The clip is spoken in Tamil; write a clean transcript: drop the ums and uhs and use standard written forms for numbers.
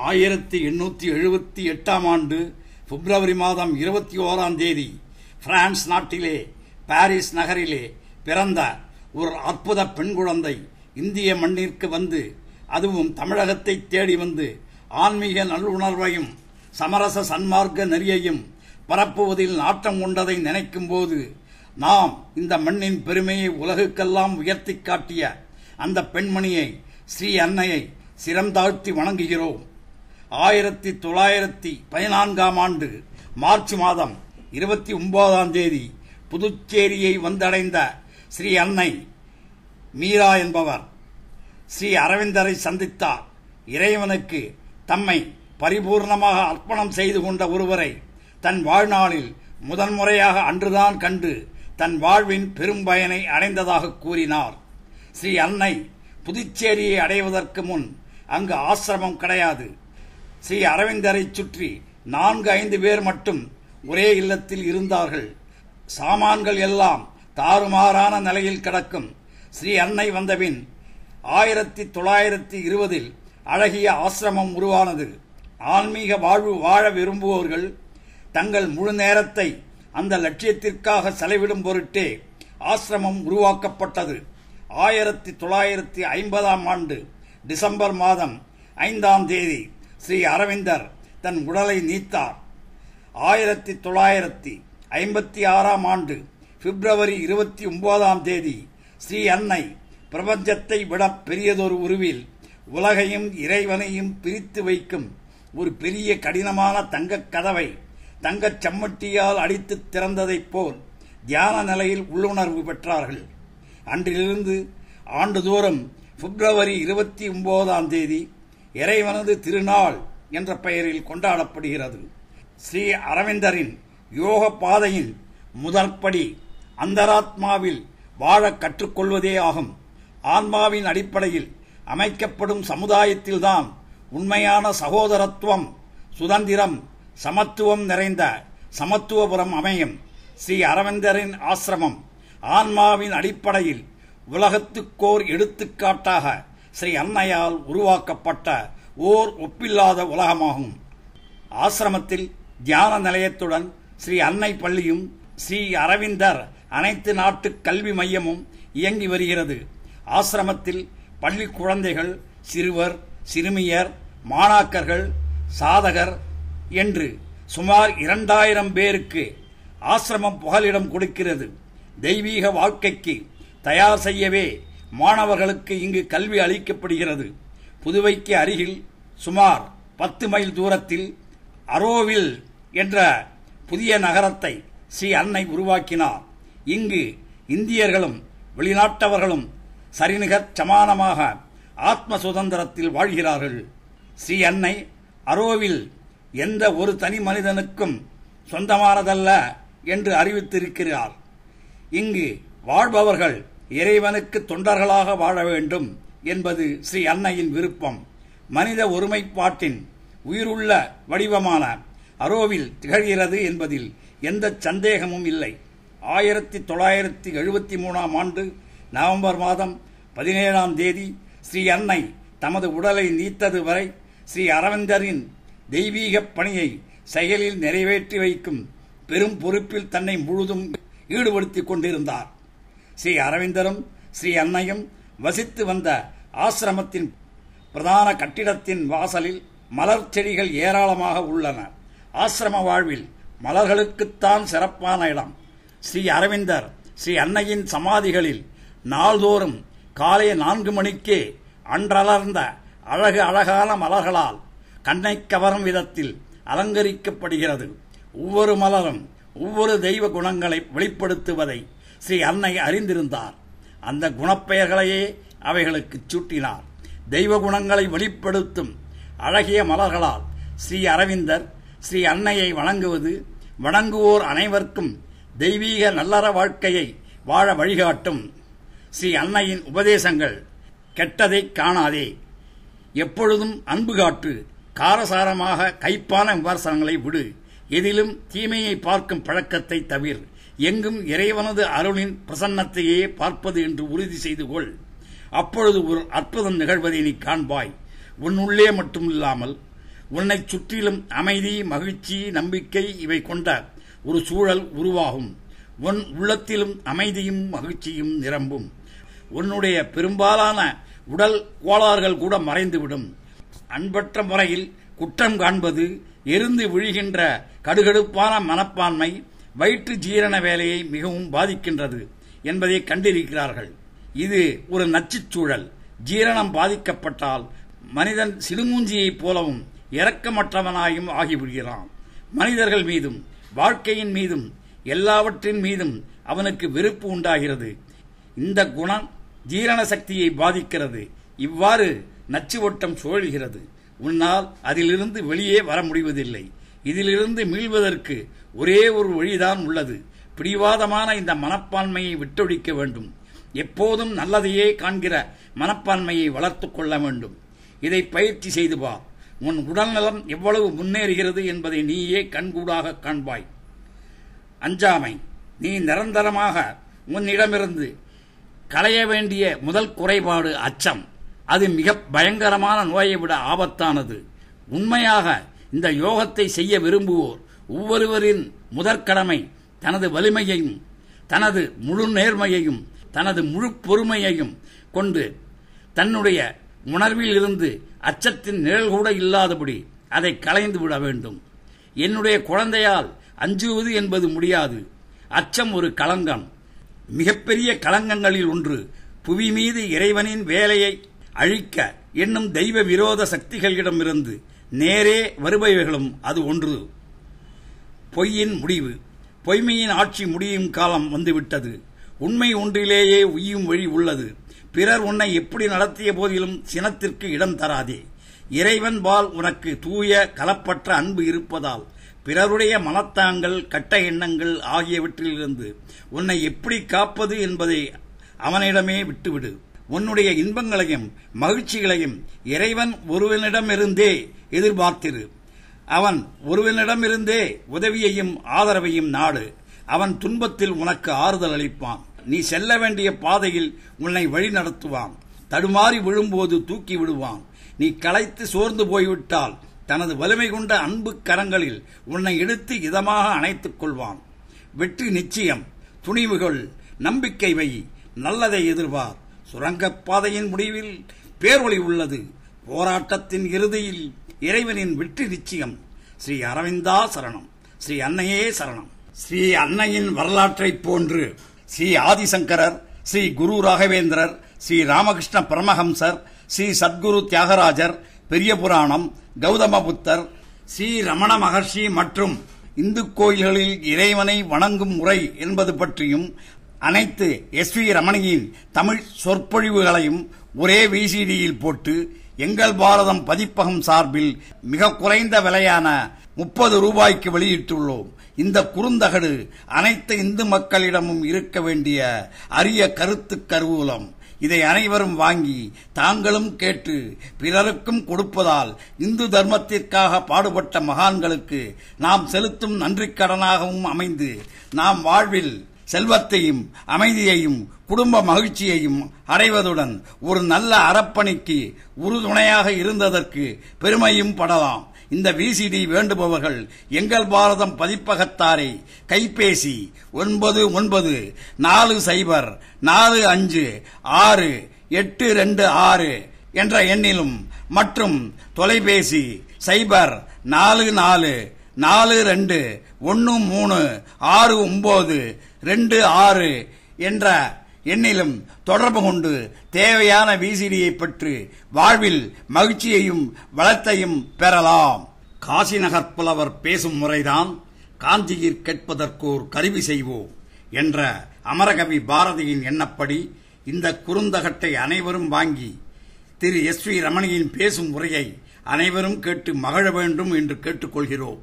1878 ஆண்டு பிப்ரவரி மாதம் 21ஆம் தேதி பிரான்ஸ் நாட்டிலே பாரிஸ் நகரிலே பிறந்த ஒரு அற்புத பெண் குழந்தை இந்திய மண்ணிற்கு வந்து, அதுவும் தமிழகத்தை தேடி வந்து ஆன்மீக நல்லுணர்வையும் சமரச சன்மார்க்க நெறியையும் பரப்புவதில் நாட்டம் கொண்டதை நினைக்கும் போது நாம் இந்த மண்ணின் பெருமையை உலகுக்கெல்லாம் உயர்த்தி காட்டிய அந்த பெண்மணியை, ஸ்ரீ அன்னையை சிரம் தாழ்த்தி வணங்குகிறோம். 1914ஆம் ஆண்டு மார்ச் மாதம் 29ஆம் தேதி புதுச்சேரியை வந்தடைந்த ஸ்ரீ அன்னை மீரா என்பவர் ஸ்ரீ அரவிந்தரை சந்தித்தார். இறைவனுக்கு தம்மை பரிபூர்ணமாக அர்ப்பணம் செய்து கொண்ட ஒருவரை தன் வாழ்நாளில் முதன்முறையாக அன்றுதான் கண்டு தன் வாழ்வின் பெரும் பயனை அடைந்ததாக கூறினார். ஸ்ரீ அன்னை புதுச்சேரியை அடைவதற்கு முன் அங்கு ஆசிரமம் கிடையாது. ஸ்ரீ அரவிந்தரை சுற்றி 4-5 பேர் மட்டும் ஒரே இல்லத்தில் இருந்தார்கள். சாமான்கள் எல்லாம் தாறுமாறான நிலையில் கிடக்கும். ஸ்ரீ அன்னை வந்தபின் 1920இல் அழகிய ஆசிரமம் உருவானது. ஆன்மீக வாழ்வு வாழ விரும்புவோர்கள் தங்கள் முழு நேரத்தை அந்த லட்சியத்திற்காக செலவிடும் பொருட்டே ஆசிரமம் உருவாக்கப்பட்டது. 1950ஆம் ஆண்டு டிசம்பர் மாதம் 5ஆம் தேதி ஸ்ரீ அரவிந்தர் தன் உடலை நீத்தார். 1956ஆம் ஆண்டு பிப்ரவரி 29ஆம் தேதி ஸ்ரீ அன்னை பிரபஞ்சத்தை விட பெரியதொரு உருவில் உலகையும் இறைவனையும் பிரித்து வைக்கும் ஒரு பெரிய கடினமான தங்கக் கதவை தங்கச் சம்மட்டியால் அடித்து திறந்ததைப் போல் தியான நிலையில் உள்ளுணர்வு பெற்றார்கள். அன்றிலிருந்து ஆண்டுதோறும் பிப்ரவரி 29ஆம் தேதி இறைவனது திருநாள் என்ற பெயரில் கொண்டாடப்படுகிறது. ஸ்ரீ அரவிந்தரின் யோக பாதையின் முதற்படி அந்தராத்மாவில் வாழ கற்றுக்கொள்வதே ஆகும். ஆன்மாவின் அடிப்படையில் அமைக்கப்படும் சமுதாயத்தில்தான் உண்மையான சகோதரத்துவம், சுதந்திரம், சமத்துவம் நிறைந்த சமத்துவபுரம் அமையும். ஸ்ரீ அரவிந்தரின் ஆசிரமம் ஆன்மாவின் அடிப்படையில் உலகத்துக்கோர் எடுத்துக்காட்டாக ஸ்ரீ அன்னையால் உருவாக்கப்பட்ட ஓர் ஒப்பில்லாத உலகமாகும். ஆசிரமத்தில் தியான நிலையத்துடன் ஸ்ரீ அன்னை பள்ளியும் ஸ்ரீ அரவிந்தர் அனைத்து நாட்டு கல்வி மையமும் இயங்கி வருகிறது. ஆசிரமத்தில் பள்ளி குழந்தைகள், சிறுவர், சிறுமியர், மாணாக்கர்கள், சாதகர் என்று சுமார் 2000 பேருக்கு ஆசிரமம் புகலிடம் கொடுக்கிறது. தெய்வீக வாழ்க்கைக்கு தயார் செய்யவே மாணவர்களுக்கு இங்கு கல்வி அளிக்கப்படுகிறது. புதுவைக்கு அருகில் சுமார் 10 மைல் தூரத்தில் அரோவில் என்ற புதிய நகரத்தை ஸ்ரீ அன்னை உருவாக்கினார். இங்கு இந்தியர்களும் வெளிநாட்டவர்களும் சரிநிகர் சமானமாக ஆத்ம சுதந்திரத்தில் வாழ்கிறார்கள். ஸ்ரீ அன்னை அரோவில் எந்த ஒரு தனி மனிதனுக்கும் சொந்தமானதல்ல என்று அறிவித்திருக்கிறார். இங்கு வாழ்பவர்கள் இறைவனுக்கு தொண்டர்களாக வாழ வேண்டும் என்பது ஸ்ரீ அன்னையின் விருப்பம். மனித ஒருமைப்பாட்டின் உயிருள்ள வடிவமான அரோவில் திகழ்கிறது என்பதில் எந்த சந்தேகமும் இல்லை. 1973ஆம் ஆண்டு நவம்பர் மாதம் 17ஆம் தேதி ஸ்ரீ அன்னை தமது உடலை நீத்தது வரை ஸ்ரீ அரவிந்தரின் தெய்வீக பணியை செயலில் நிறைவேற்றி வைக்கும் பெரும் பொறுப்பில் தன்னை முழுதும் ஈடுபடுத்திக் கொண்டிருந்தார். ஸ்ரீ அரவிந்தரும் ஸ்ரீ அன்னையும் வசித்து வந்த ஆசிரமத்தின் பிரதான கட்டிடத்தின் வாசலில் மலர் செடிகள் ஏராளமாக உள்ளன. ஆசிரம வாழ்வில் மலர்களுக்குத்தான் சிறப்பான இடம். ஸ்ரீ அரவிந்தர் ஸ்ரீ அன்னையின் சமாதிகளில் நாள்தோறும் காலை 4 மணிக்கே அன்றலர்ந்த அழகான மலர்களால் கண்ணை கவரும் விதத்தில் அலங்கரிக்கப்படுகிறது. ஒவ்வொரு மலரும் ஒவ்வொரு தெய்வ குணங்களை வெளிப்படுத்துவதை ஸ்ரீ அன்னை அறிந்திருந்தார். அந்த குணப்பெயர்களையே அவைகளுக்கு சூட்டினார். தெய்வ குணங்களை வெளிப்படுத்தும் அழகிய மலர்களால் ஸ்ரீ அரவிந்தர் ஸ்ரீ அன்னையை வணங்குவது வணங்குவோர் அனைவருக்கும் தெய்வீக நல்லற வாழ்க்கையை வாழ வழிகாட்டும். ஸ்ரீ அன்னையின் உபதேசங்கள் கெட்டதை காணாதே, எப்பொழுதும் அன்பு காட்டு, காரசாரமாக கைப்பான விமர்சனங்களை விடு, எதிலும் தீமையை பார்க்கும் பழக்கத்தை தவிர, எங்கும் இறைவனது அருளின் பிரசன்னத்தையே பார்ப்பது என்று உறுதி செய்து கொள். அப்பொழுது ஒரு அற்புதம் நிகழ்வதை நீ காண்பாய். உன்னுள்ளே மட்டுமில்லாமல் உன்னை சுற்றிலும் அமைதி, மகிழ்ச்சி, நம்பிக்கை இவை கொண்ட ஒரு சூழல் உருவாகும். உன் உள்ளத்திலும் அமைதியும் மகிழ்ச்சியும் நிரம்பும். உன்னுடைய பெரும்பாலான உடல் கோளாறுகள் கூட மறைந்துவிடும். அன்பற்ற முறையில் குற்றம் காண்பது, எரிந்து விழுகின்ற கடுகடுப்பான மனப்பான்மை வயிற்று ஜீரண வேலையை மிகவும் பாதிக்கின்றது என்பதை கண்டிருக்கிறார்கள். இது ஒரு நச்சுச் சூழல். ஜீரணம் பாதிக்கப்பட்டால் மனிதன் சிடுமூஞ்சியைப் போலவும் இரக்கமற்றவனாயும் ஆகிவிடுகிறான். மனிதர்கள் மீதும் வாழ்க்கையின் மீதும் எல்லாவற்றின் மீதும் அவனுக்கு வெறுப்பு உண்டாகிறது. இந்த குணம் ஜீரண சக்தியை பாதிக்கிறது. இவ்வாறு நச்சு ஓட்டம் சுழல்கிறது. உன்னால் அதிலிருந்து வெளியே வர முடிவதில்லை. இதிலிருந்து மீள்வதற்கு ஒரே ஒரு வழிதான் உள்ளது. பிடிவாதமான இந்த மனப்பான்மையை விட்டொழிக்க வேண்டும். எப்போதும் நல்லதையே காண்கிற மனப்பான்மையை வளர்த்துக் கொள்ள வேண்டும். இதை பயிற்சி செய்து பார். உன் உடல்நலம் எவ்வளவு முன்னேறுகிறது என்பதை நீயே கண்கூடாக காண்பாய். அஞ்சாமை. நீ நிரந்தரமாக உன்னிடமிருந்து களைய வேண்டிய முதல் குறைபாடு அச்சம். அது மிக பயங்கரமான நோயை விட ஆபத்தானது. உண்மையாக இந்த யோகத்தை செய்ய விரும்புவோர் ஒவ்வொருவரின் முதற்கடமை தனது வலிமையையும் தனது முழு நேர்மையையும் தனது முழு பொறுமையையும் கொண்டு தன்னுடைய உணர்வில் இருந்து அச்சத்தின் நிழல் கூட இல்லாதபடி அதை களைந்து விட வேண்டும். என்னுடைய குழந்தையால் அஞ்சுவது என்பது முடியாது. அச்சம் ஒரு களங்கம். மிகப்பெரிய களங்கங்களில் ஒன்று. புவி மீது இறைவனின் வேலையை அழிக்க என்னும் தெய்வ விரோத சக்திகளிடமிருந்து நேரே வருபவைகளும் அது ஒன்று. பொய்யின் முடிவு. பொய்மையின் ஆட்சி முடியும் காலம் வந்துவிட்டது. உண்மை ஒன்றிலேயே உய்யும் வழி உள்ளது. பிறர் உன்னை எப்படி நடத்திய போதிலும் சினத்திற்கு இடம் தராதே. இறைவன் பால் உனக்கு தூய கலப்பற்ற அன்பு இருப்பதால் பிறருடைய மனத்தாங்கள், கட்ட எண்ணங்கள் ஆகியவற்றிலிருந்து உன்னை எப்படி காப்பது என்பதை அவனிடமே விட்டுவிடு. உன்னுடைய இன்பங்களையும் மகிழ்ச்சிகளையும் இறைவன் ஒருவனிடமிருந்தே எதிர்பார்த்திரு. அவன் ஒருவனிடமிருந்தே உதவியையும் ஆதரவையும் நாடு. அவன் துன்பத்தில் உனக்கு ஆறுதல் அளிப்பான். நீ செல்ல வேண்டிய பாதையில் உன்னை வழி நடத்துவான். தடுமாறி விழும்போது தூக்கி விடுவான். நீ களைத்து சோர்ந்து போய்விட்டால் தனது வலிமை கொண்ட அன்பு கரங்களில் உன்னை எடுத்து இதமாக அணைத்துக் கொள்வான். வெற்றி நிச்சயம். துணிவுகள், நம்பிக்கை வை, நல்லதை எதிர்பார். சுரங்கப் பாதையின் முடிவில் பேரொளி உள்ளது. போராட்டத்தின் இறுதியில் இறைவனின் வெற்றி நிச்சயம். ஸ்ரீ அரவிந்தா சரணம். ஸ்ரீ அன்னையே சரணம். ஸ்ரீ அன்னையின் வரலாற்றைப் போன்று ஸ்ரீ ஆதிசங்கரர், ஸ்ரீ குரு ராகவேந்திரர், ஸ்ரீ ராமகிருஷ்ண பரமஹம்சர், ஸ்ரீ சத்குரு தியாகராஜர், பெரிய புராணம், கௌதம புத்தர், ஸ்ரீ ரமண மகர்ஷி மற்றும் இந்து கோயில்களில் இறைவனை வணங்கும் முறை என்பது பற்றியும் அனைத்து எஸ்.வி. ரமணியின் தமிழ் சொற்பொழிவுகளையும் ஒரே விசிடியில் போட்டு எங்கள் பாரதம் பதிப்பகம் சார்பில் மிக குறைந்த விலையான 30 ரூபாய்க்கு வெளியிட்டுள்ளோம். இந்த குறுந்தகடு அனைத்து இந்து மக்களிடமும் இருக்க வேண்டிய அரிய கருத்து கருவூலம். இதை அனைவரும் வாங்கி தாங்களும் கேட்டு பிறருக்கும் கொடுப்பதால் இந்து தர்மத்திற்காக பாடுபட்ட மகான்களுக்கு நாம் செலுத்தும் நன்றிக் கடனாகவும் அமைந்து நாம் வாழ்வில் செல்வத்தையும் அமைதியையும் குடும்ப மகிழ்ச்சியையும் அடைவதுடன் ஒரு நல்ல அறப்பணிக்கு உறுதுணையாக இருந்ததற்கு பெருமையும் படலாம். இந்த விசிடி வேண்டுபவர்கள் எங்கள் பாரதம் பதிப்பகத்தாரை கைபேசி 9940456826 என்ற எண்ணிலும் மற்றும் தொலைபேசி 0442136926 என்ற எண்ணிலும் தொடர்பு கொண்டு தேவையான விசிடியை பெற்று வாழ்வில் மகிழ்ச்சியையும் வளத்தையும் பெறலாம். காசி நகர் புலவர் பேசும் முறைதான் காஞ்சியில் கேட்பதற்கோர் கருவி செய்வோம் என்ற அமரகவி பாரதியின் எண்ணப்படி இந்த குறுந்தகட்டை அனைவரும் வாங்கி திரு எஸ்.வி. ரமணியின் பேசும் முறையை அனைவரும் கேட்டு மகிழ வேண்டும் என்று கேட்டுக்கொள்கிறோம்.